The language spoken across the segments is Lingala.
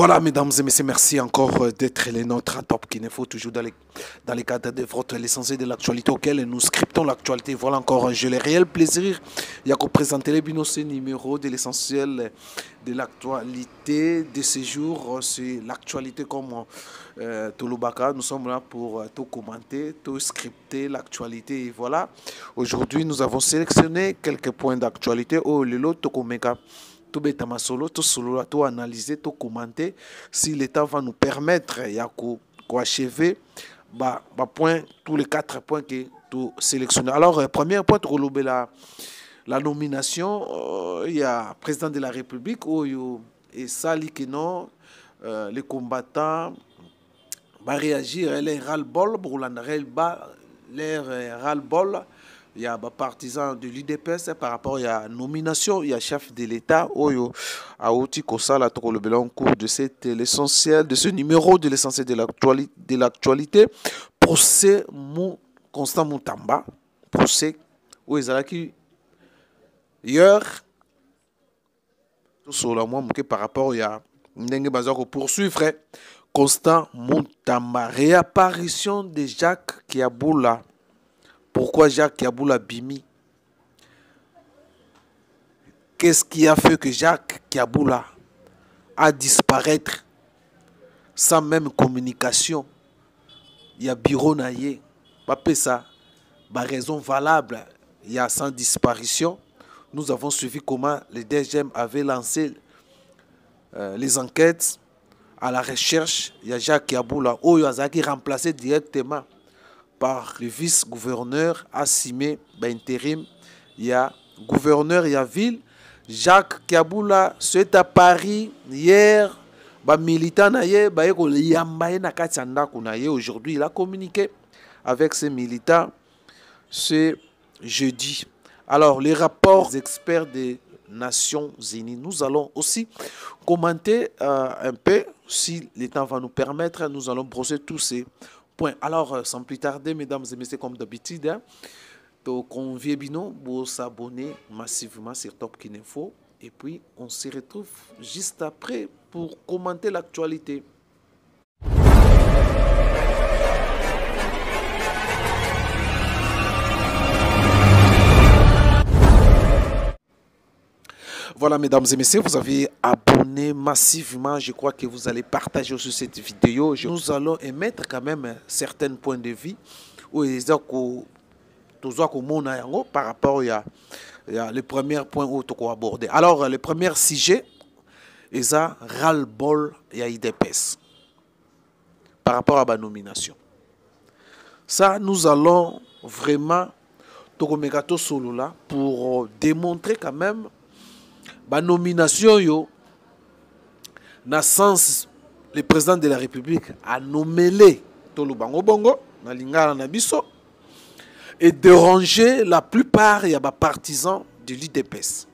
Voilà, mesdames et messieurs, merci encore d'être les nôtres à Top Kinefo, toujours dans les cadres de votre l'essentiel de l'actualité auquel nous scriptons l'actualité. Voilà encore, j'ai le réel plaisir de vous présenter les binos numéros de l'essentiel de l'actualité de ce jour. C'est l'actualité comme Tolobaka. Nous sommes là pour tout commenter, tout scripter l'actualité. Et voilà, aujourd'hui, nous avons sélectionné quelques points d'actualité. Oh, le lot Tokomeka. Tout bêtement solo, tout solo, tout analyser, tout commenter. Si l'État va nous permettre d'achever, tous les 4 points que tout sélectionner. Alors, premier point, la nomination, il y a président de la République, et ça, les combattants va réagir, les ras-le-bol, ras-le-bol. Il y a des partisans de l'UDPS par rapport à la nomination. Il y a chef de l'État, a outil Kosala en cours de l'essentiel de ce numéro de l'essentiel de l'actualité. Procès Constant Moutamba. Procès où ils ont qui hier tout sur la moi par rapport à Ndenge Bazako poursuivre Constant Moutamba. Réapparition de Jacques Kiaboula. Pourquoi Jacques Kiaboula Bimi? Qu'est-ce qui a fait que Jacques Kiaboula a disparaître sans même communication? Il y a bureau naïe, pas ça, raison valable. Il y a sans disparition. Nous avons suivi comment les DGM avaient lancé les enquêtes à la recherche. Il y a Jacques Kiaboula, qui remplacé directement par le vice-gouverneur Assimé intérim. Il y a gouverneur, il y a ville. Jacques Kiaboula, c'est à Paris hier. Militant aujourd'hui, il a communiqué avec ses militants ce jeudi. Alors, les rapports des experts des Nations Unies, nous allons aussi commenter un peu, si le temps va nous permettre, nous allons brosser tous ces point. Alors, sans plus tarder, mesdames et messieurs, comme d'habitude, conviez Bino pour s'abonner massivement sur Top Kinefo. Et puis, on se retrouve juste après pour commenter l'actualité. Voilà, mesdames et messieurs, vous avez abonné massivement. Je crois que vous allez partager aussi cette vidéo. Nous allons émettre quand même certains points de vue par rapport à le premier point où tu as abordé. Alors, le premier sujet, c'est ras-le-bol et IDPS par rapport à la nomination. Ça, nous allons vraiment pour démontrer quand même la nomination, dans le sens, le président de la République a nommé Tolubango Bongo, na lingala na biso, et déranger la plupart des partisans de l'IDPS,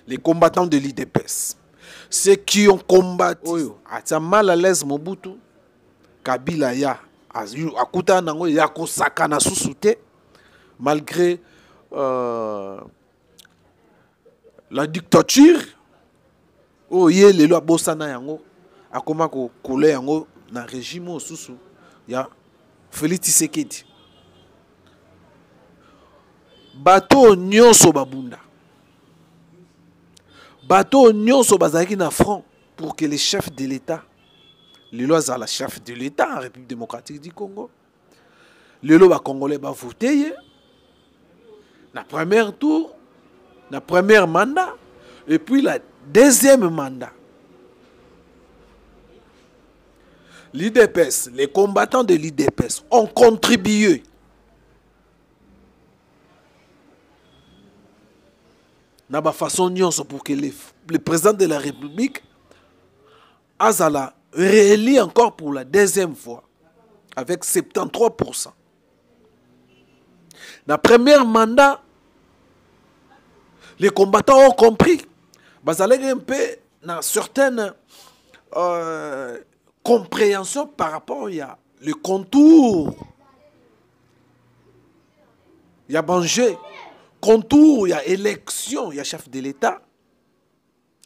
les combattants de l'IDPS, ceux qui ont combattu. A mal à l'aise Mobutu, Kabila ya, akuta nango ya kosaka na susute, malgré la dictature, yé les lois bossana yango, a comment coller yango na régime au sous ya Félix Tshisekedi. Bateau nyonso babunda. Bateau nyonso bazaki na front pour que les chefs de l'État, les lois à la chef de l'État en République démocratique du Congo, les lois congolais va voter na premier tour, na premier mandat, et puis la deuxième mandat. L'IDPS, les combattants de l'IDPS ont contribué na ba façon pour que le président de la République Azala réélit encore pour la deuxième fois avec 73%. Na premier mandat, les combattants ont compris. Bazalé un peu dans certaines compréhensions par rapport à le contour. Il y a Bangé. Contour, il y a élection, il y a chef de l'État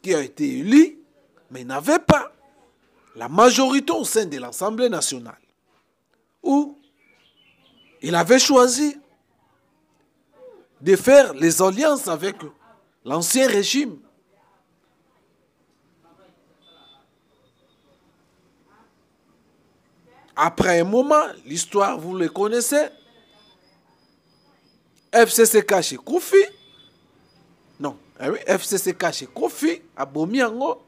qui a été élu, mais il n'avait pas la majorité au sein de l'Assemblée nationale, où il avait choisi de faire les alliances avec l'ancien régime. Après un moment, l'histoire, vous le connaissez, FCCK chez Kofi, non, oui, FCCK chez Kofi, à Bomiango,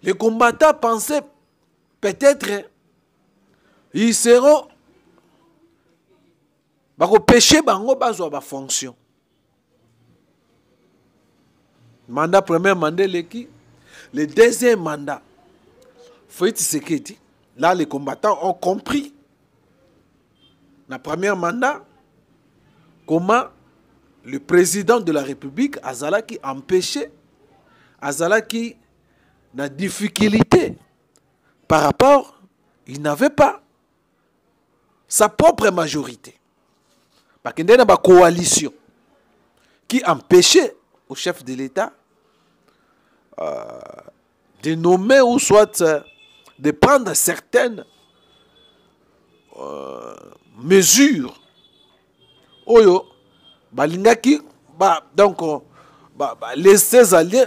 les combattants pensaient peut-être ils seront péché bango bazwa ba fonction. Mandat premier mandat le deuxième mandat Félix Tshisekedi. Là les combattants ont compris le premier mandat comment le président de la République azalaki empêché azalaki na difficulté par rapport il n'avait pas sa propre majorité. Parce qu'il y a une coalition qui empêchait au chef de l'État de nommer ou soit de prendre certaines mesures. Oyo, balingaki, donc les 16 alliés,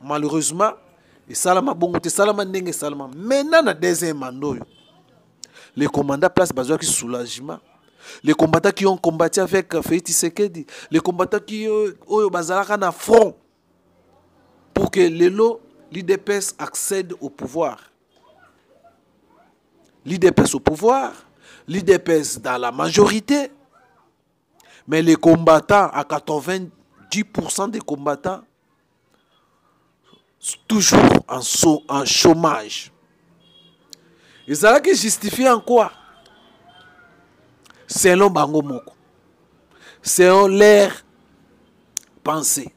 malheureusement, et salama bongo te salama nenge salama. Maintenant, na deuxième mandat, les commandants place besoin de soulagement. Les combattants qui ont combattu avec Félix Tshisekedi, les combattants qui ont na front pour que l'IDPS accède au pouvoir. L'IDPS au pouvoir, l'IDPS dans la majorité, mais les combattants, à 90% des combattants, toujours en chômage. Et ça qui justifie en quoi? Selon Bango Moko. Selon leur pensée.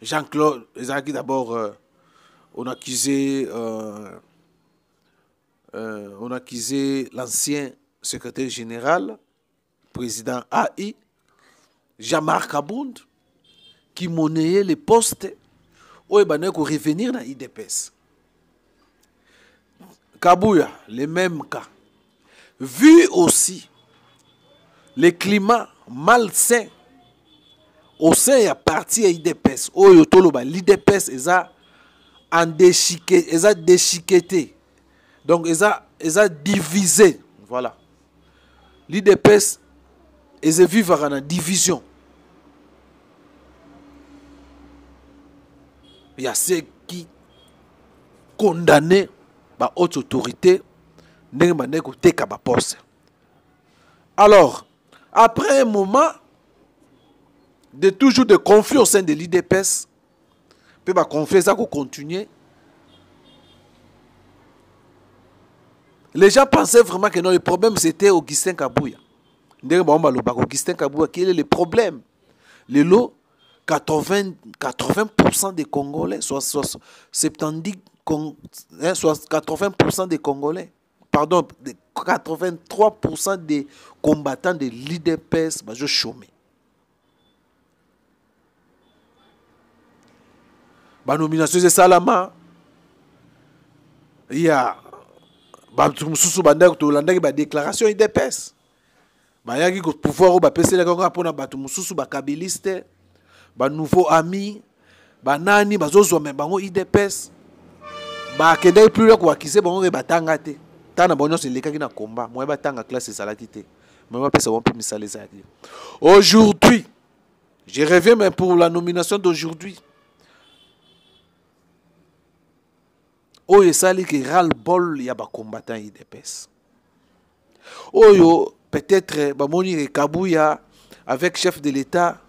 Jean-Claude, Ezaki d'abord, on accusait l'ancien secrétaire général, président AI, Jean-Marc Abound, qui monnayait les postes où il va revenir dans l'IDPS. Kabouya, le même cas. Vu aussi le climat malsain au sein de la partie IDPS, l'IDPS est déchiqueté. Donc, ils ont divisé. Voilà. L'IDPS, ils vivent en division. Il y a ceux qui condamnent la haute autorité. Alors, après un moment de toujours de conflit au sein de l'IDPS, puis conflit ça continuer. Les gens pensaient vraiment que non, le problème c'était Augustin Kabouya. Augustin Kabouya, quel est le problème? Le lot, 80% des Congolais, soit 80% des Congolais, pardon, 83% des combattants de l'IDPS, je chômé. La nomination de Salama, il y a une déclaration IDPS. Il y a un pouvoir où il kabiliste, nouveau ami, nani, IDPS. Bakende plus là quoi qui c'est bon batanga te tana bonyo c'est les na combat moi batanga classe salaki te moi pesa on peut misaler ça dire aujourd'hui je reviens même pour la nomination d'aujourd'hui oyo sali que ral bol ya ba combattant IDPS oyo peut-être ba moni Kabouya avec chef de l'État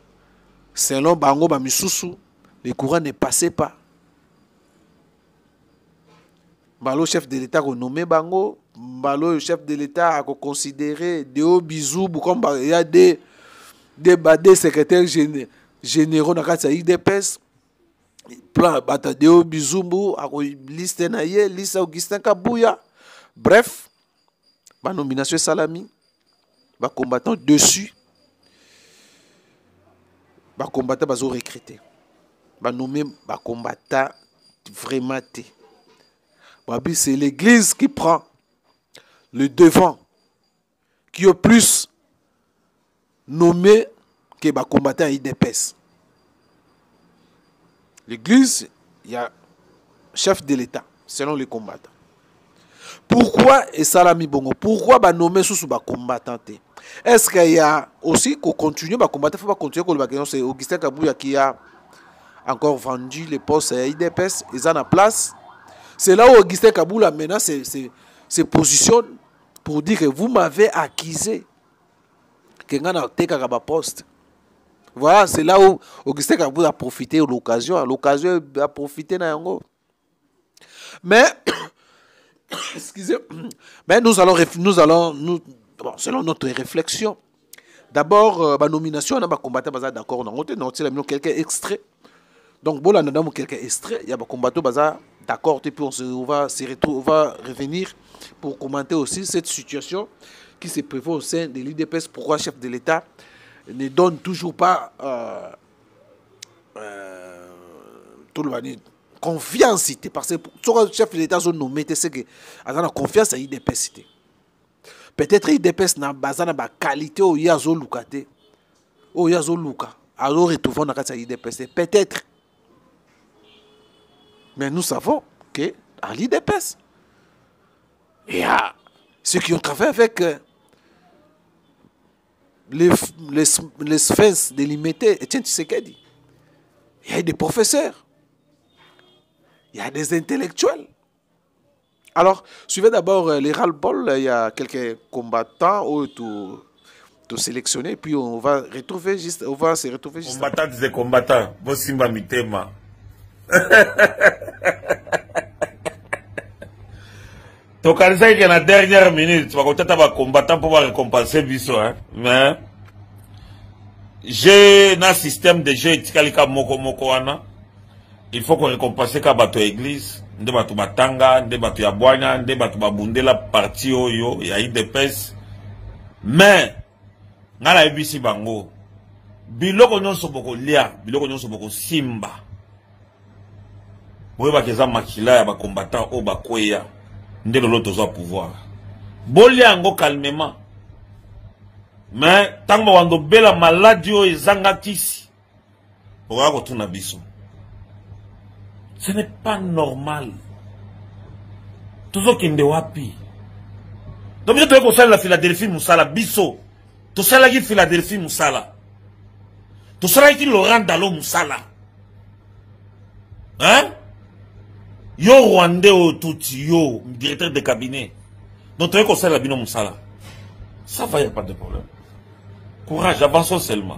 selon bango ba misusu les courants ne passaient pas. Mbalo chef de l'État a nommé Bango, Mbalo chef de l'État a considéré Deo Bizou, comme il y a des secrétaires généraux dans la IDPS, plan bata Deo Bizou, a liste naie, liste Augustin Kabouya. Bref, ma nomination Salami, ma combattant dessus, ma combattant bazo recruté. ba nommé ba combattant vraiment té. Babi, c'est l'église qui prend le devant, qui est plus nommé que ba combattant IDPS. L'église, il y a chef de l'État, selon les combattants. Pourquoi et Salami Bongo? Pourquoi ba nommer sous ba combattant? Est-ce qu'il y a aussi qu'on continue ba combattre? Il faut pas continuer qu'on le c'est Augustin Kabouya qui a encore vendu les postes à IDPS, ils en a place. C'est là où Augustin Kabouya maintenant se positionne pour dire que vous m'avez accusé que vous avez un poste. Voilà, c'est là où Augustin Kabouya a profité de l'occasion. L'occasion a profité de yango. Mais, excusez, mais nous allons bon, selon notre réflexion, d'abord, la nomination, on a combattu d'accord, on a quelques extraits. Donc, bon, là, on a quelques extraits, il y a combattu d'accord, et puis on va revenir pour commenter aussi cette situation qui se prévaut au sein de l'IDPS. Pourquoi le chef de l'État ne donne toujours pas tout le monde confiance, parce que le chef de l'État a nommé, c'est que a confiance à l'IDPS. Peut-être l'IDPS n'a pas de qualité au yazo lukate, au yazo luka, alors retrouver dans l'IDPS. Peut-être. Mais nous savons que à l'IDPS, il y a ceux qui ont travaillé avec les sphinx délimité, Etienne Tshisekedi. Il y a des professeurs, il y a des intellectuels. Alors, suivez d'abord les ras-le-bol. Il y a quelques combattants où tout sélectionner, puis on va se retrouver juste. Combattant des combattants, vous simba mitema. Donc, quand il y a la dernière minute, tu vas compter un combattant pour récompenser Bisso, hein. Mais, j'ai un système de jeu, il faut qu'on récompense ka bato église, nde bato batanga, nde bato ya bwana, nde bato babundela parti oyo, ya IDPS. Mais, ngala ebisi bango, biloko nyonso boko lia, biloko nyonso boko simba. Boye bakeza makila ya ba combattant o bakweya, nde lolo tozo pouvoir. Bolia ngo calmement. Mais, tango wando bela maladie o ezanga kisi, boka ko tuna biso. Ce n'est pas normal. Tout ce qui est wapi. Donc, je dois faire la Philadelphie Moussala, Bisso. Tout ça, la Philadelphie Moussala. Tout ça, qui Laurent Dalo Moussala. Hein? Yo Rwandais ou tout, yo, directeur de cabinet. Donc, tu dois faire la Bino Moussala. Ça va, il n'y a pas de problème. Courage, avançons seulement.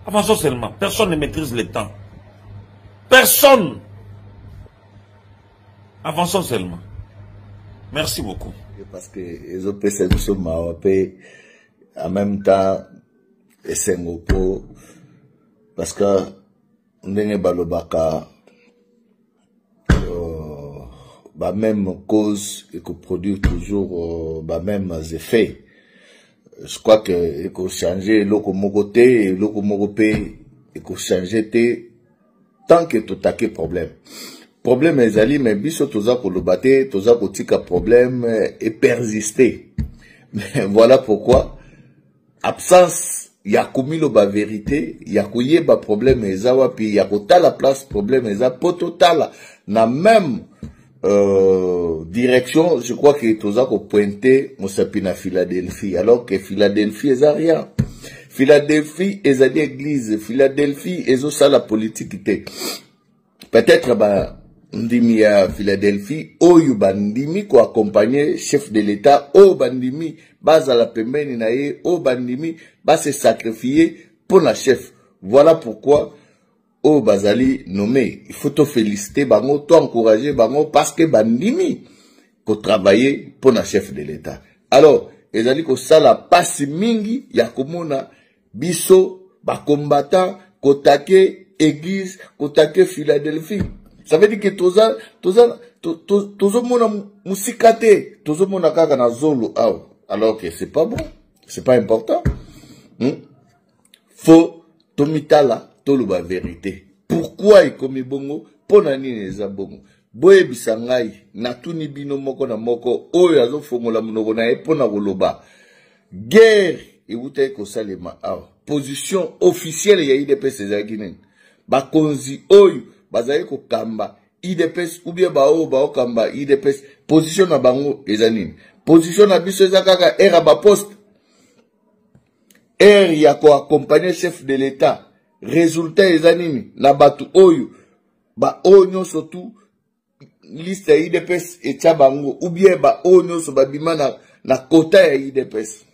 Avançons seulement. Personne ne maîtrise le temps. Personne. Avançons seulement. Merci beaucoup. Parce que les OPC sont en même temps et Sengopo parce que n'engé balobaka la même cause et que produit toujours les mêmes effets. Je crois que il faut changer locomoté et locomopé il faut changer tant que tout à fait problème. Problème est ali mais biso toza ko le battre, toza ko tika problème et persister. Mais voilà pourquoi absence ya komi lo ba vérité, ya koye ba problème ezawa puis ya kota la place problème eza pototala na même direction, je crois que toza ko pointer Mosapina Philadelphie alors que Philadelphie eza rien. Philadelphie est une église. Philadelphie est aussi la politique. Peut-être, ndimi à Philadelphie, ou bandimi ko accompagner chef de l'État, ou bandimi base à la pembeni nae, ou bandimi va se sacrifier pour la chef. Voilà pourquoi, ou bazali nommé. Il faut te féliciter, bango, te encourager, bango, parce que bandimi ko travailler pour la chef de l'État. Alors, ezali ko sala pasi mingi ya komona biso ba combattant kotake église kotake Philadelphie. Ça veut dire que tozo mona musikate tozo mona kaka na zolo aw alors que c'est pas bon, c'est pas important. Faut tomitala toluba vérité. Pourquoi ekomi bongo? Pona nini eza bongo? Boye bisangai na tuni bino moko na moko oyo azo fongola munoko na epona koloba. Guerre euta ko salema awa. Position officielle ya IDPS ezaki nini? Bakonzi oyo bazali ko kamba IDPS ou bien bao kamba IDPS position na bango eza nini? Position na biso eza kaka era ba poste. Ya ko accompagner chef de l'État. Résultat eza nini? Na batu oyo ba onyo surtout liste ya IDPS etia bango ou bien ba onyo so babima na quota ya IDPS.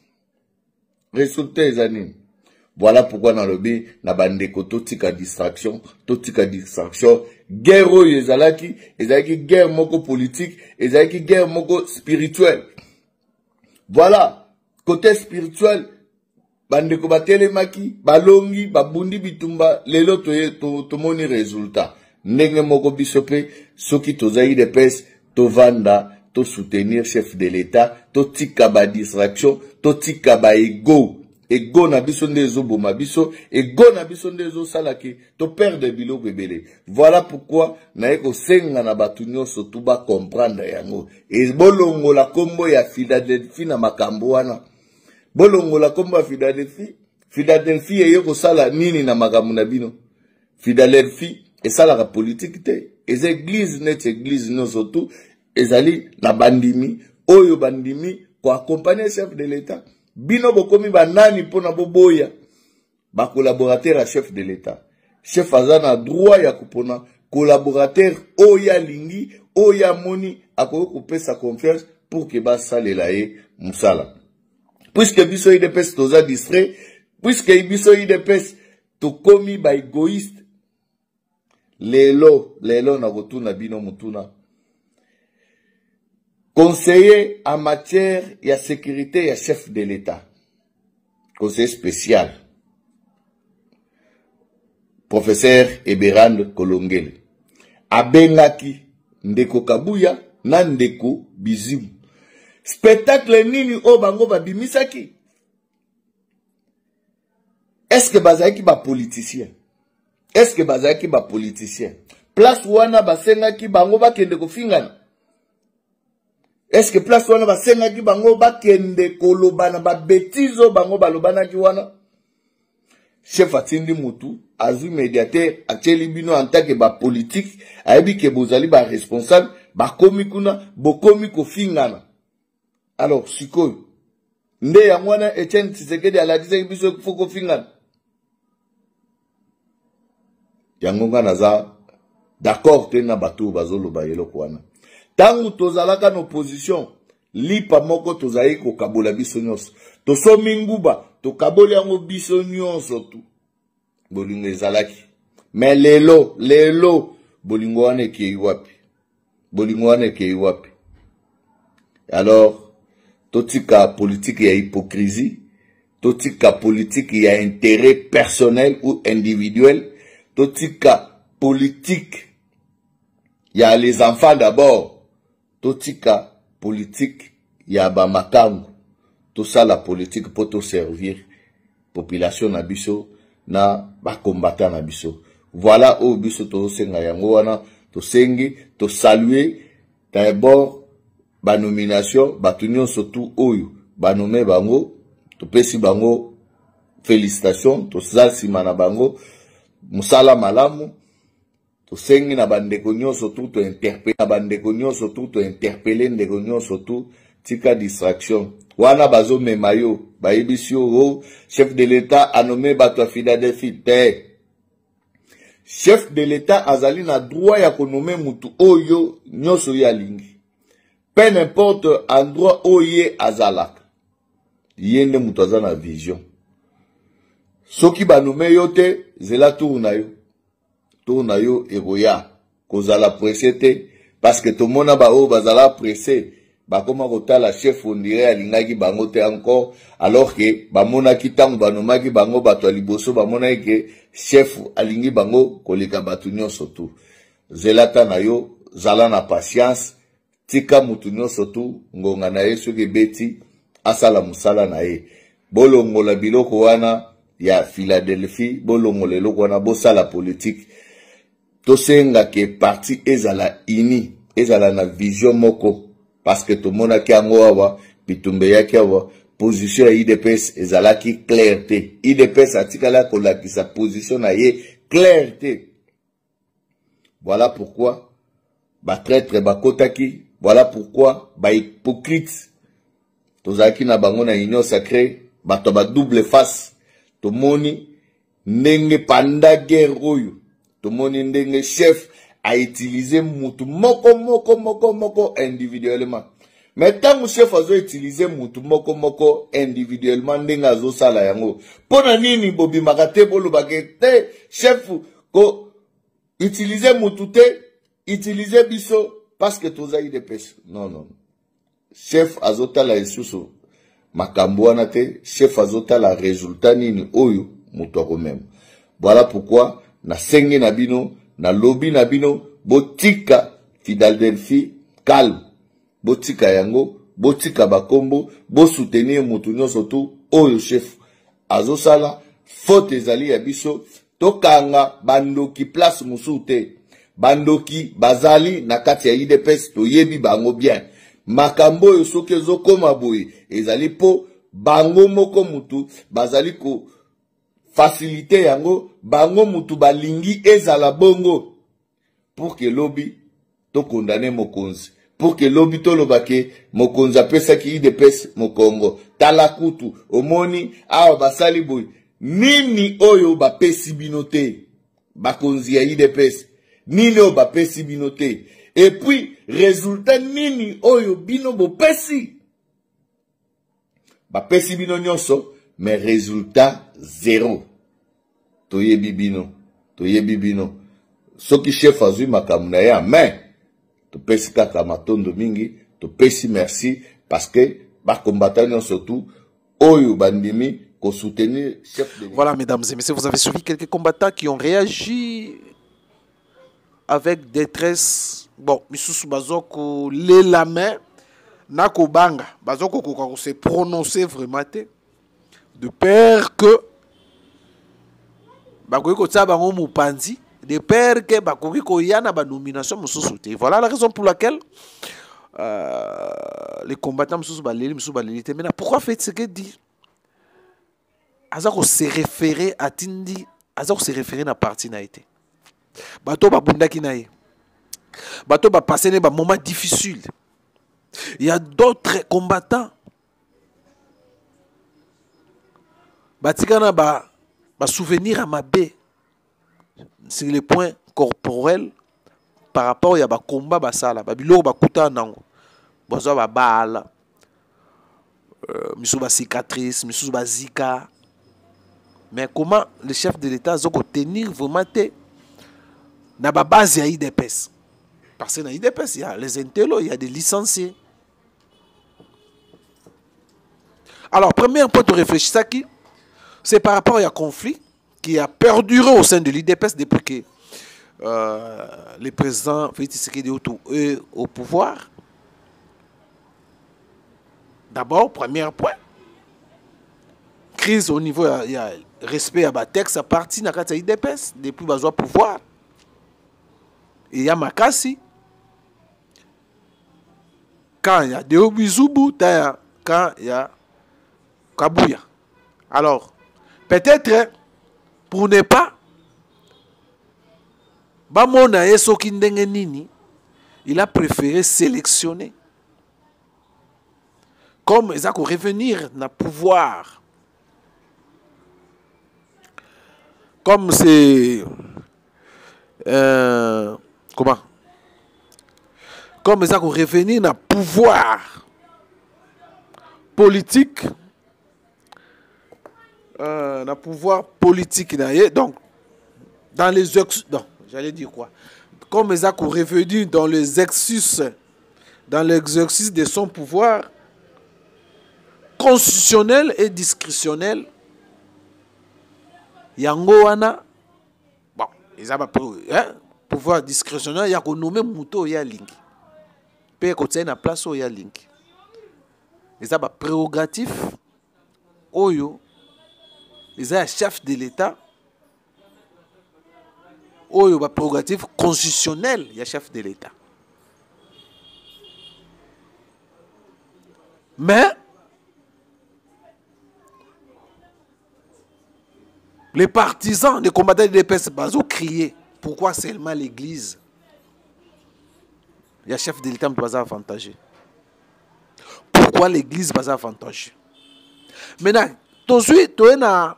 Résultat eza nini? Voilà pourquoi dans le B, na bandeko totika distraction, guerre oyo ezalaki guerre moko politique, ezalaki guerre moko spirituelle. Voilà, côté spirituel, bandeko batelemaki, balongi, babundi bitumba, lelo tomoni résultat. Ndenge moko bisope, soki tozai de pes, tovanda, to soutenir chef de l'État, to tika ba distraction, to tika ba ego. Ego na biso ndezo boma biso, ego na biso ndezo salaki, to perdre bilo bebele. Voilà pourquoi na eko senga na batu nyonso to ba comprendre yango. E bolongo la kombo ya Philadelphie na makambo wana. Bolongo la kombo ya Philadelphie yeko sala nini na makambo na bino. Philadelphie esala ka politique te. Ez église net église non surtout ezali na bandimi, oyo bandimi ko accompagner chef de l'État. Bino bokomi banani pona boboya ba collaborateur à chef de l'État. Chef azana droit ya kupona collaborateur oya lingi oya moni akoyo kupesa confiance pour que ba salela ye musala. Puisque biso IDPS toza distrait, puisque biso IDPS to komi ba égoïste. Lelo na kotuna bino mutuna. Conseiller en matière de sécurité et chef de l'État. Conseiller spécial. Professeur Eberand Kolongele. Abengaki Ndeko Kabuya na Ndeko Bizimu. Spectacle nini o bango babimisaki? Est-ce que bazaki ba politicien? Est-ce que bazaki ba politicien? Place wana basengaki bango bakende kofingana. Est-ce que place wana basengaki bango bakende kolobana ba bêtises bango balobana ki wana? Chef atindi mutu azu médiateur ateli bino en tant que ba politique ayebi ke bozali ba responsable ba komi kuna bokomi kofingana. Alors sikoyo nde ya mwana Etienne Tshisekedi aladize biso foko fingana. Yango ngana za d'accord te na bato bazolo ba yelo kwana. Tangu tozalaka na opposition, lipa moko tozali ko kabola biso nyonso. Tosomi nguba, to kaboli yango biso nyonso tu. Bolingo ezalaki. Mais lelo, bolingo wane kei wapi. Bolingo wane kei wapi. Alors, totika politique ya hypocrisie, totika politique ya intérêt personnel ou individuel, totika politique ya les enfants d'abord. Totika politique ya ba makangu. Tout ça la politique pour te servir population na biso na ba combattant na biso. Voilà au biso to senga yango wana to sengi to saluer d'abord ba nomination ba tunyo surtout oyo ba nommé bango to pesi bango félicitations to salsima na bango musala malamu. To sengi na bandeko nyonso tu to interpeller na bandeko nyonso tu to interpeller ndeko nyonso tu tika distraction wana bazo memayo bayebisi o chef de l'État a nommé bato Philadelphie te. Chef de l'État azali na droit ya ko nommer mutu oyo nyonso ya lingi peu n'importe endroit oye azalaka yende mutu azana vision soki ba nommer yo te zela tourna yo tourna yo eroya kozala pressé te parce que tout monde ba o bazala pressé ba koma kotala chef on dirait alingaki bango te encore alors que ba mona kitango banomaki bango bato liboso ba mona ke chef alingi bango koleka batu nyonso tu zelata na yo zala na patience tika mutu nyonso tu ngonga na ye soki beti asala musala na ye bolongola biloko wana ya Philadelphie bolongola eloko wana bosala politique tosenga ke parti ezala ini, ezala na vision moko, parce que tout le monde a kiango awa, pitumbe ya kiawa, position ya IDPS ezala ki clarté. IDPS atikala kolaki sa position na ye clarté. Voilà pourquoi, ba traître ba kotaki, voilà pourquoi, ba hypocrite, tozaki na bango na union sacrée, ba to ba double face, to moni, ndenge panda guerre oyo, to moni ndenge chef a utilisé mutu moko individuellement. Mais tant que chef a utilisé mutu moko individuellement ndenge azo sala yango. Pona nini bobi makate bolo bagete chef ko utiliser mutu te, utiliser biso parce que toza IDPS. Non. Chef azota la esusu makambo wana te, chef azota la résultat nini oyo mutu akomema. Voilà pourquoi na sengi na bino, na lobby na bino, botika Philadelphie calme. Botika yango, botika bakombo, bo soutenir mutu nyonso tu oyo chef azosala faute ezali ya biso, tokanga bandoki place musu te. Bandoki bazali na kati ya IDPS toyebi bango bien. Makambo oyo soki ezokoma boye ezali po bango moko mutu bazali ko facilité yango, bango mutu balingi ezala bongo pour que lobby to condamner mokonzi, pour que lobby to lobake mokonzi apesa ki IDPS mokongo tala kutu omoni awa basali boy nini oyo bapesi bino te bakonzi ya IDPS, nini oyo bapesi bino te, et puis résultat nini oyo bino bopesi bapesi bino nyonso, mais résultat zéro. Toyebi bino. Soki chef azui makamuna ya, mais to pesi kaka matondo mingi, to pesi merci, parce que ba combattant surtout oyo bandimi ko soutenir chef de... Voilà, mesdames et messieurs, vous avez suivi quelques combattants qui ont réagi avec détresse. Bon, misusu bazoko le la main nako banga, bazoko ko se prononcer vraiment de peur que bakoki kotia bango mopanzi, de peur que bakoki koyana ba nomination mususu te. Voilà la raison pour laquelle les combattants mususu baleli te. Maintenant, pourquoi fait ce que dit azako se référer à Tindi, azako se référer na parti na été. Bato ba bundaki na ye. Bato ba passer ne ba moment difficile. Il y a d'autres combattants batikana ba souvenir à ma baie sur les points corporels par rapport à ba combat basala ba biloko ba kuta nango bozo ba bala misu ba cicatrice misu ba zika. Mais comment le chef de l'État zoko tenir vraiment te na ba base ya IDPS, parce que dans IDPS il y a les intellos, il y a des licenciés. Alors premier point de réfléchir qui c'est par rapport à un conflit qui a perduré au sein de l'IDPS depuis que le président Félix Tshisekedi est au pouvoir. D'abord, premier point, crise au niveau, il y a respect à la texte à partir de l'IDPS depuis le pouvoir. Et il y a Makassi. Quand il y a Deobizubu, quand il y a Kabouya. Alors, peut-être pour ne pas il a préféré sélectionner comme ils ont revenir dans le pouvoir, comme c'est comment, comme ils ont revenir dans le pouvoir politique. Le pouvoir politique, donc dans les non, j'allais dire quoi, comme ils ont revenu dans l'exercice de son pouvoir constitutionnel et discrétionnel, yangoana, bon, ils ont pouvoir discrétionnel, il y a nommé Mouto ya Link, puis quand il y a place au ya Link, ils ont prérogatif oyo. Ils ont un chef de l'État oyo ba prérogative constitutionnelle ya chef de l'État. Mais les partisans des combattants de l'EPS ont crié. Pourquoi seulement l'église? Il y a chef de l'État qui n'est pas avantagé. Pourquoi l'église n'est pas avantagée? Maintenant, tout de suite, tu as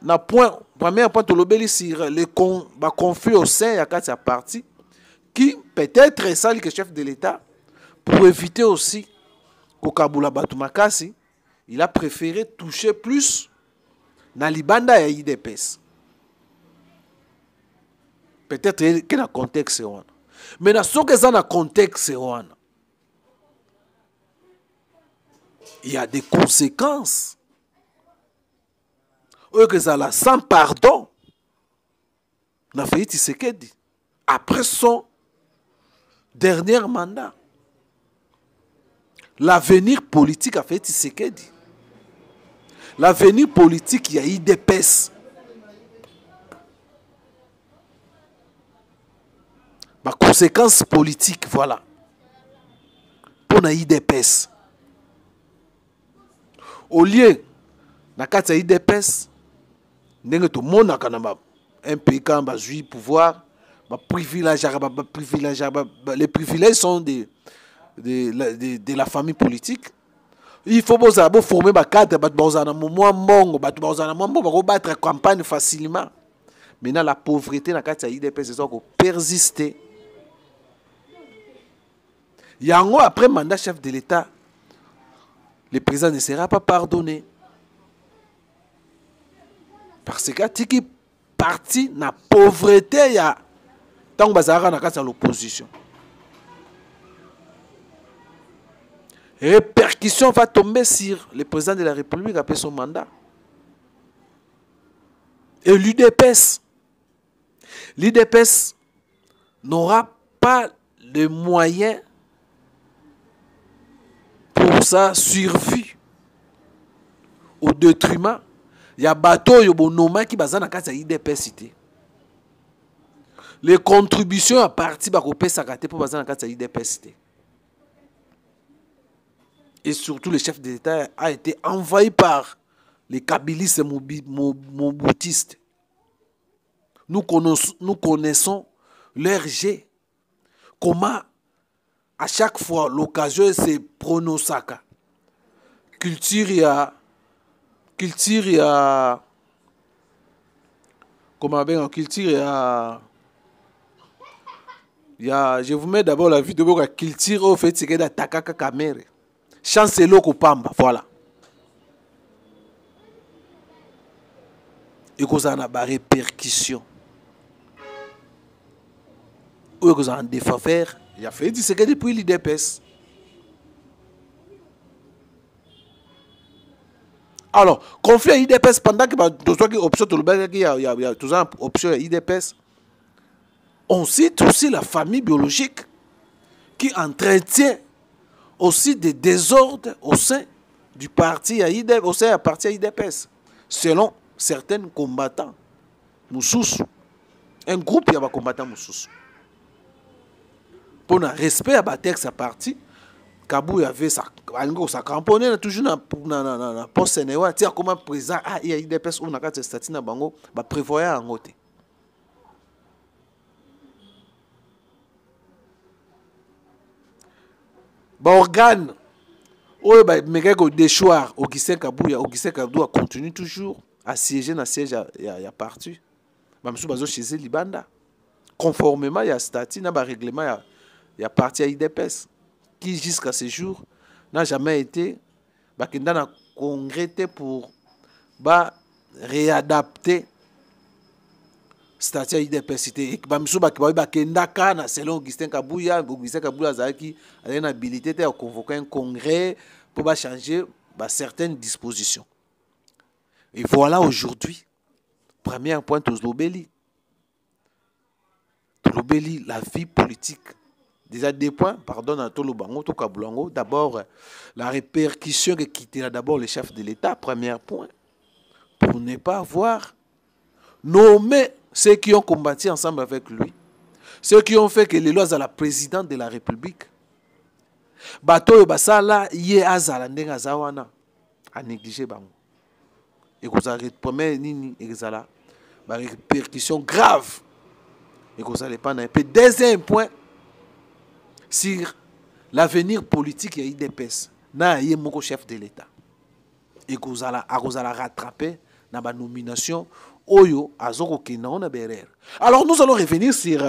un point, premier point, tu as sur le conflit au sein de la partie qui peut-être est ça le chef de l'État pour éviter aussi qu'au Kaboula Batumakasi, il a préféré toucher plus dans l'Ibanda et l'IDPS. Peut-être qu'il y a un contexte. Mais dans ce contexte, il y a des conséquences. Sans pardon, on a fait Tshisekedi après son dernier mandat. L'avenir politique a fait Tshisekedi. L'avenir politique, il y a IDPS. Ma conséquence politique, voilà. Pour la IDPS. Au lieu, na kati ya IDPS, ndenge tout le monde a un pays quand va jouir pouvoir, les privilèges sont de la famille politique. Il faut former des cadres, battre la campagne facilement. Maintenant, la pauvreté dans la IDPS est persister. Yango, après mandat chef de l'État, le président ne sera pas pardonné. Parce que tiki parti na pauvreté ya tant bazara na kati l'opposition. Répercussion va tomber sur le président de la République après son mandat. Et l'UDPS. L'UDPS n'aura pas les moyens pour sa survie au détriment. Il y a bateau yobonoma qui bazana na kati ya IDPS cité. Les contributions à partir ba kopé sakate pour bazana na kati ya IDPS cité. Et surtout le chef de l'État a été envahi par les kabylistes moboutistes. Nous connaissons leur jet. Comment à chaque fois l'occasion c'est pronosaka. Culture il y a comment bien culture il y a je vous mets d'abord la vidéo de la culture au fait c'est que d'attaquer caméra chancelo kopamba voilà et que ça a des répercussions ou que ça a des faveurs il a fait c'est que depuis l'IDPS. Alors, conflit à IDPS pendant que il y a toujours option à IDPS, on cite aussi la famille biologique qui entretient aussi des désordres au sein du parti à IDPS, au sein du parti à IDPS, selon certains combattants Moussous. Un groupe il y a combattants Moussous. Pour le respect à la texte à parti, Kabou avait sa cramponné toujours dans la poste Sénégal. Tiens, comment président il y a des personnes qui ont été statut dans bango, bah prévoyant en côté. Bah organe, oh bah méga go déchoir, Augustin Kabou continue toujours à siéger dans siège à parti. Bah monsieur bazo chez Libanda, conformément il y a statut dans le règlement il y a parti à IDPS. Qui jusqu'à ce jour n'a jamais été dans un congrès pour réadapter statut IDPS. Et selon Augustin Kabouya a une habilité de convoquer un congrès pour changer certaines dispositions. Et voilà aujourd'hui, premier point, Tozlobeli, la vie politique. Déjà deux points, pardon, à Tolobango, Tokabulango. D'abord, la répercussion qui quittera d'abord le chef de l'État, premier point, pour ne pas avoir nommer ceux qui ont combattu ensemble avec lui, ceux qui ont fait que les lois à la présidente de la République. Bato basala ye azala ndenga zawana a négligé bango. Et vous avez premier nini exala ba répercussion grave. Et vous allez pas na. Puis deuxième point sur l'avenir politique et IDPS. Na yé moko chef de l'État. Et vous allez rattraper na ba nomination Oyo Azoko Kena on a BRR. Alors nous allons revenir sur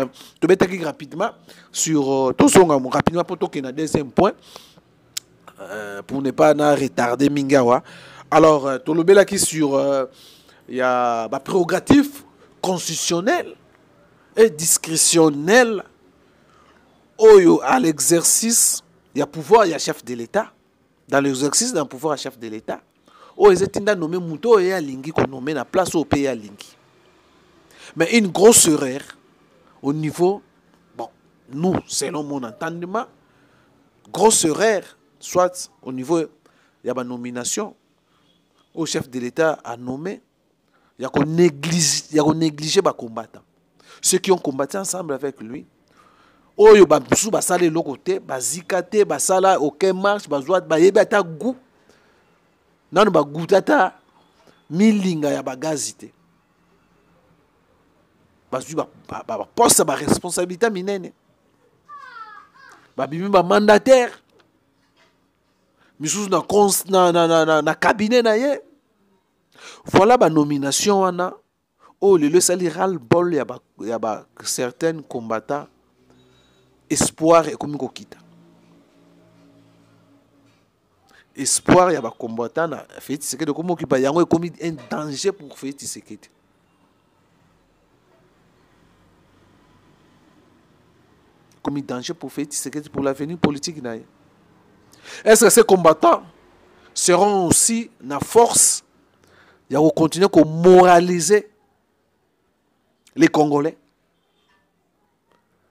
rapidement sur tout son rapidement pour toquer na deuxième point pour ne pas retarder Mingawa. Alors tout le bel qui sur il y a ba prérogative constitutionnelle et discrétionnelle Oyo à l'exercice il y a pouvoir il y a chef de l'État dans l'exercice d'un pouvoir à chef de l'État. Oh, ils étaient nommés Mouto et Alingi qu'on nommé la place au pays Alingi. Mais une grosse erreur au niveau, bon, nous, selon mon entendement, grosse erreur, soit au niveau, il y a une nomination, au chef de l'État à nommer, il y a qu'on néglige les combattants. Ceux qui ont combattu ensemble avec lui, oh, il y a des basale l'autre côté, bazikate, basala, aucun marche, bazoua, bayebata goût. Nanu ba gutata milinga ya bagazite bazui ba poste ba responsabilité minene ba bimi ba mandataire misous na cabinet na ye voilà ba nomination wana oh le saliral bol ya ba certains combattants espoir et comme kokita espoir ya ba combattant na Félix Tshisekedi comme qui ba yango comme un danger pour Félix Tshisekedi. Comme un danger pour Félix Tshisekedi pour l'avenir politique na. Est-ce que ces combattants seront aussi na force ya continuer à moraliser les Congolais?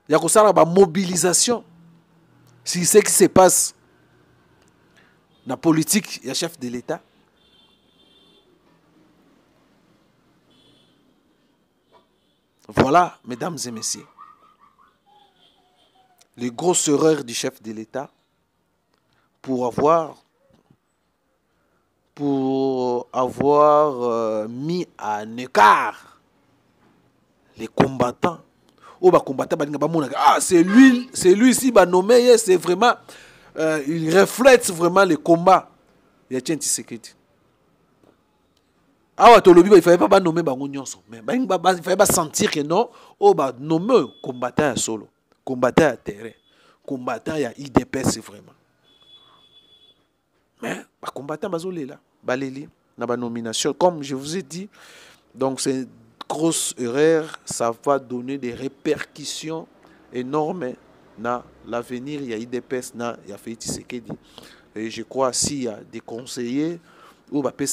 Ya ko sala ba mobilisation si ce qui se passe la politique, il y a chef de l'État. Voilà, mesdames et messieurs, les grosses erreurs du chef de l'État pour avoir mis en écart les combattants. Oh, bah, combattant, ah, c'est lui ici, bah, nommé, c'est vraiment. Il reflète vraiment le combat. Il y a Tien Tshisekedi. Ah, il ne fallait pas nommer Bango Nyonso. Mais il fallait pas sentir que non, oh, bah, nommer combattant à solo, combattant à terrain, combattant à IDPS, vraiment. Mais, bah, combattant à Zolé là, Baléli, dans la nomination, comme je vous ai dit, donc c'est une grosse erreur, ça va donner des répercussions énormes. Dans l'avenir, il y a IDPS, il y a Félix Tshisekedi. Et je crois s'il y a des conseillers, ou des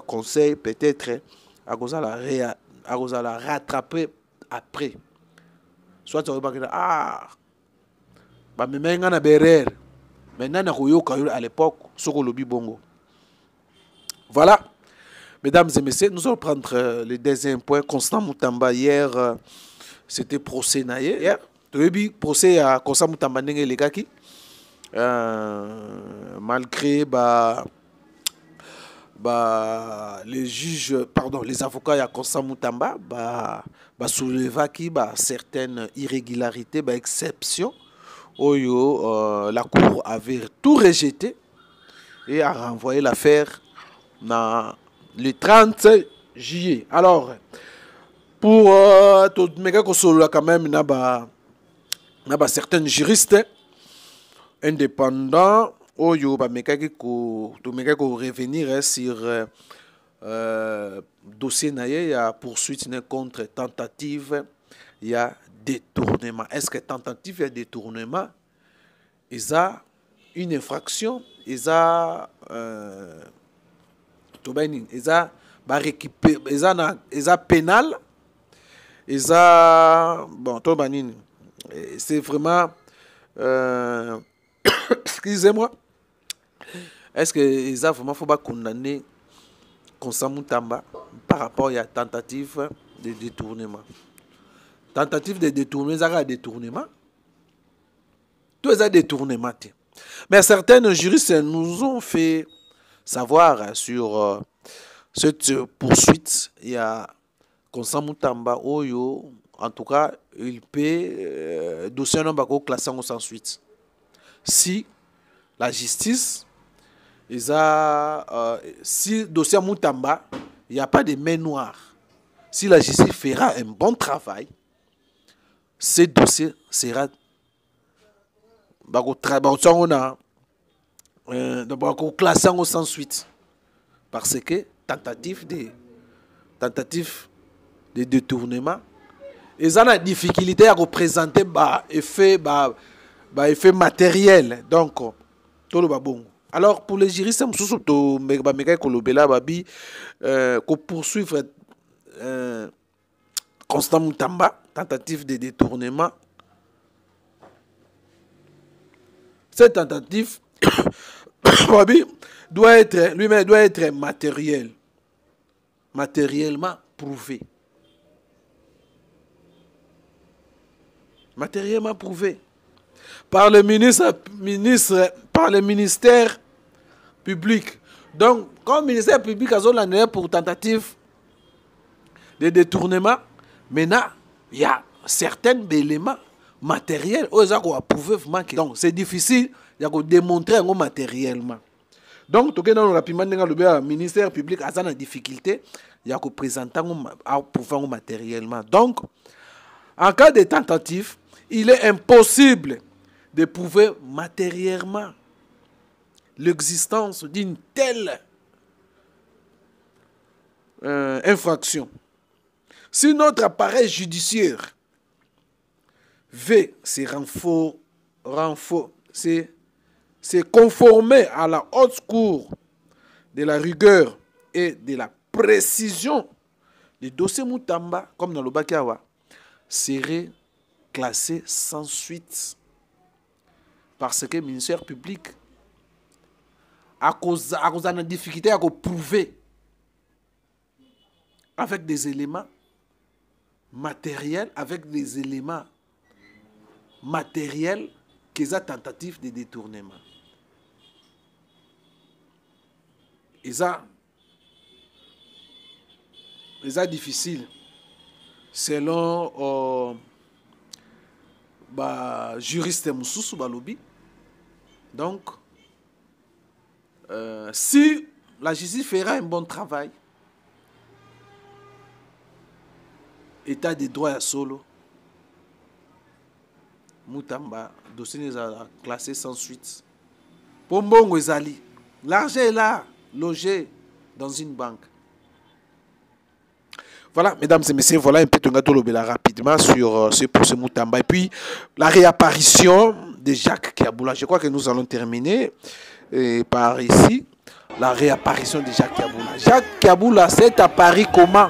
conseils, peut-être, à la rattraper après. Soit tu vas dire, ah, mais maintenant, à l'époque, sur le lobby bongo. Voilà, mesdames et messieurs, nous allons prendre le deuxième point. Constant Moutamba, hier, c'était procès hier. Le procès à Constant Moutamba les gars qui malgré les juges, pardon, les avocats à Constant Moutamba soulevé qui certaines irrégularités, exceptions. La cour avait tout rejeté et a renvoyé l'affaire le 30 juillet. Alors, pour tout le monde, quand même, certains juristes indépendants oyo ba mekaki ko revenir sur dossier naie ya poursuite contre tentative ya détournement. Est-ce que tentative ya détournement est une infraction, est pénal, bon to banini. C'est vraiment excusez-moi. Est-ce que ils ont vraiment faut pas condamner Constant Moutamba par rapport à la tentative de détournement. Tentative de détournement, ça a détournement. Tout ça détournement. Mais certains juristes nous ont fait savoir sur cette poursuite. Il y a Constant Moutamba Oyo, en tout cas, il peut dossier non classé sans suite. Si la justice, si dossier Moutamba, il n'y a pas de main noire. Si la justice fera un bon travail, ce dossier sera classé sans suite. Parce que tentative de détournement, ils ont la difficulté à représenter effet matériel. Donc, tout le bon. Alors, pour les juristes, qu'on poursuivre Constant Moutamba, tentative de détournement. Cette tentative doit être matériellement prouvé. Matériellement prouvé par le ministère public. Donc, comme le ministère public a l'année pour tentative de détournement, maintenant, il y a certains éléments matériels où ils ont prouvé vraiment que. Donc, c'est difficile de démontrer matériellement. Donc, rapidement, le ministère public a une difficulté de présenter prouver matériellement. Donc, en cas de tentative, il est impossible de prouver matériellement l'existence d'une telle infraction. Si notre appareil judiciaire veut se conformer à la haute cour de la rigueur et de la précision, le dossier Moutamba, comme dans le Bakiawa, serait classé sans suite. Parce que le ministère public a cause de difficulté à prouver avec des éléments matériels, qu'ils ont tentative de détournement. Ils ont difficile selon juriste Moussous Balobi. Donc, si la justice fera un bon travail, état de droit à solo, Moutamba, dossier n'est classé sans suite. Pombongo Ezali, l'argent est là, logé dans une banque. Voilà, mesdames et messieurs, voilà un peu rapidement sur ce procès Moutamba. Et puis, la réapparition de Jacques Kiaboula. Je crois que nous allons terminer par ici. La réapparition de Jacques Kiaboula. Jacques Kiaboula s'est apparu comment?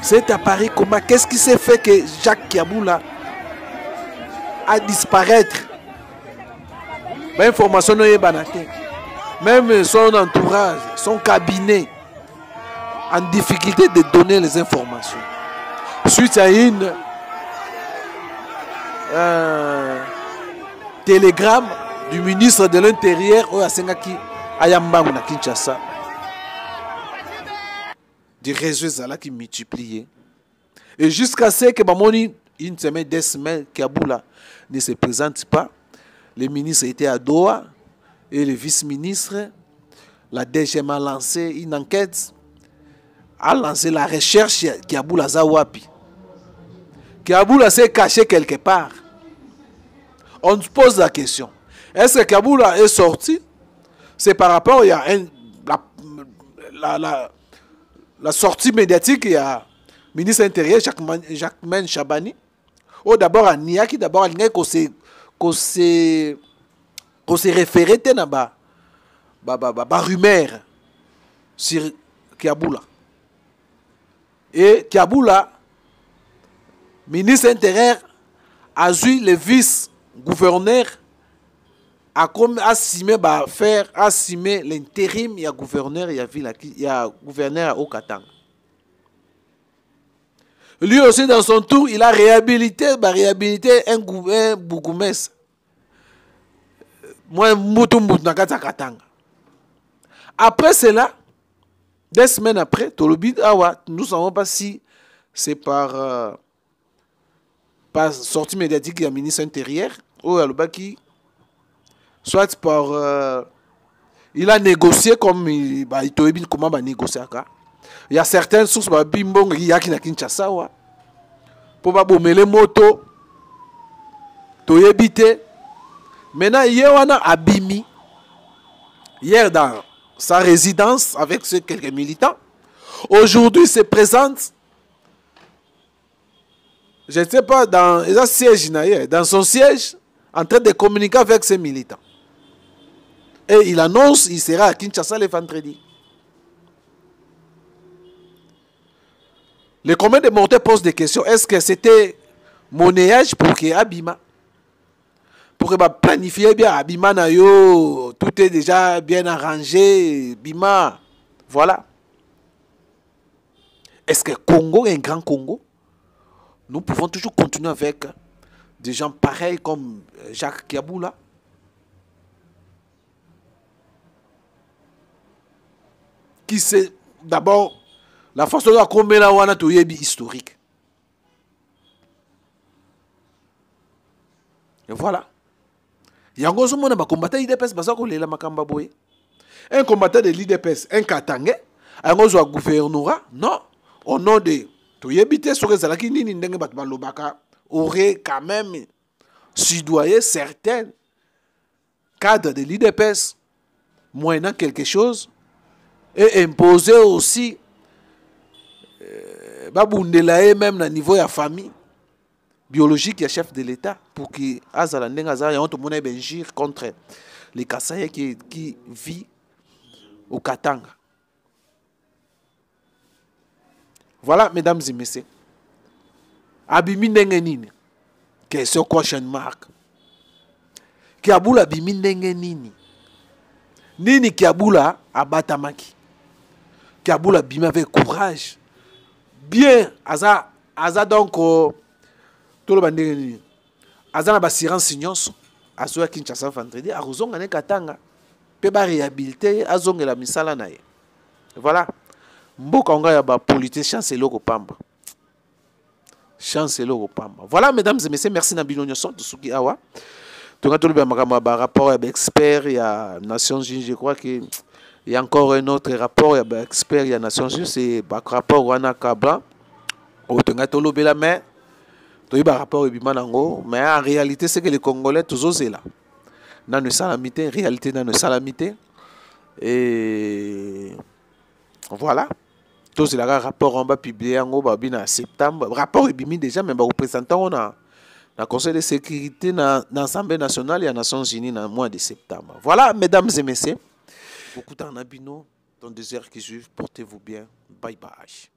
C'est apparu comment? Qu'est-ce qui s'est fait que Jacques Kiaboula a disparaître? L'information n'est pas banatée. Même son entourage, son cabinet, en difficulté de donner les informations. Suite à une télégramme du ministre de l'Intérieur, Oyasengaki Ayambangu na Kinshasa. Des réseaux qui multipliaient. Et jusqu'à ce que une semaine, 2 semaines, Kiaboula ne se présente pas. Le ministre était à Doha et le vice-ministre, la DGM a lancé une enquête, a lancé la recherche Kiaboula Zawapi. Kiaboula s'est caché quelque part. On se pose la question. Est-ce que Kiaboula est sorti? C'est par rapport à la sortie médiatique, il y a le ministre intérieur Jacquemain Chabani. Ou d'abord à Niaki, d'abord il y a qu'on s'est référé à la rumeur sur Kiaboula. Et Kiaboula, ministre intérieur, a eu le vice-gouverneur assumer ba faire assumer l'intérim ya gouverneur ya ville ya gouverneur au Katanga. Lui aussi dans son tour, il a réhabilité un bourgmestre. Moi mutu na Katanga. Après cela, 2 semaines après, Tolobi Awa, nous ne savons pas si c'est par sortie médiatique du ministre intérieur ou Alobaki, soit par il a négocié comme il comment il négocier. Il y a certaines sources qui sont Kinshasa pour pas bomber les motos, toyebite. Maintenant, hier on a abimi hier dans sa résidence avec ces quelques militants. Aujourd'hui, il se présente, je ne sais pas, dans son siège, en train de communiquer avec ses militants. Et il annonce qu'il sera à Kinshasa le vendredi. Le commun des mortels pose des questions. Est-ce que c'était monnayage pour que Abima, pour planifier bien Abima Nayo, tout est déjà bien arrangé, Bima, voilà. Est-ce que Congo est un grand Congo? Nous pouvons toujours continuer avec des gens pareils comme Jacques Kiaboula. Qui c'est d'abord la façon dont on a wana toyebi historique. Et voilà. Il y a un combattant de l'IDPS parce qu'on l'a makamba boye. Un combattant de l'IDPS, un Katangais, un gouvernorat, non. Au nom de toyebite sur les alaki nini ndenge batbalobaka aurait quand même sudoyé certains cadres de l'IDPS moyennant quelque chose et imposer aussi babundelaye même na niveau ya famille biologique ya chef de l'État pour que azala ndenga azala ya tout monde benjir contre les Kasaïens qui vit au Katanga. Voilà, mesdames et messieurs. Abimi ndenge nini? Question question mark. Kiabula abimi ndenge nini? Nini Kiabula abatamaki? Kiabula bimi avec courage. Bien, aza donc tout le bandé nini? Aza na bassurance nyonso. Azoya Kinshasa vendredi, azonga ne Katanga. Pe ba réhabiliter, azonga la misala na ye. Voilà. Mboka nga ya ba politique chancelo ko pamba. Chancelo ko pamba. Voilà, mesdames et messieurs, merci na bino nyonso de suki awa. Donc tout le rapport avec expert il y a Nations Unies, je crois que il y a encore un autre rapport il y a expert il y a Nations Unies, c'est le rapport wana kabla au tenga tolo bela mais to y ba rapport bimanango, mais en réalité c'est que les Congolais toujours c'est là. Dans le salamité, réalité dans le salamité et voilà. Tout c'est le rapport on va publier en septembre. Rapport est bimi déjà mais représentant on a le Conseil de sécurité dans l'Assemblée nationale et les Nations Unies dans le mois de septembre. Voilà, mesdames et messieurs. Beaucoup d'en abino dans des heures qui suivent. Portez-vous bien. Bye bye.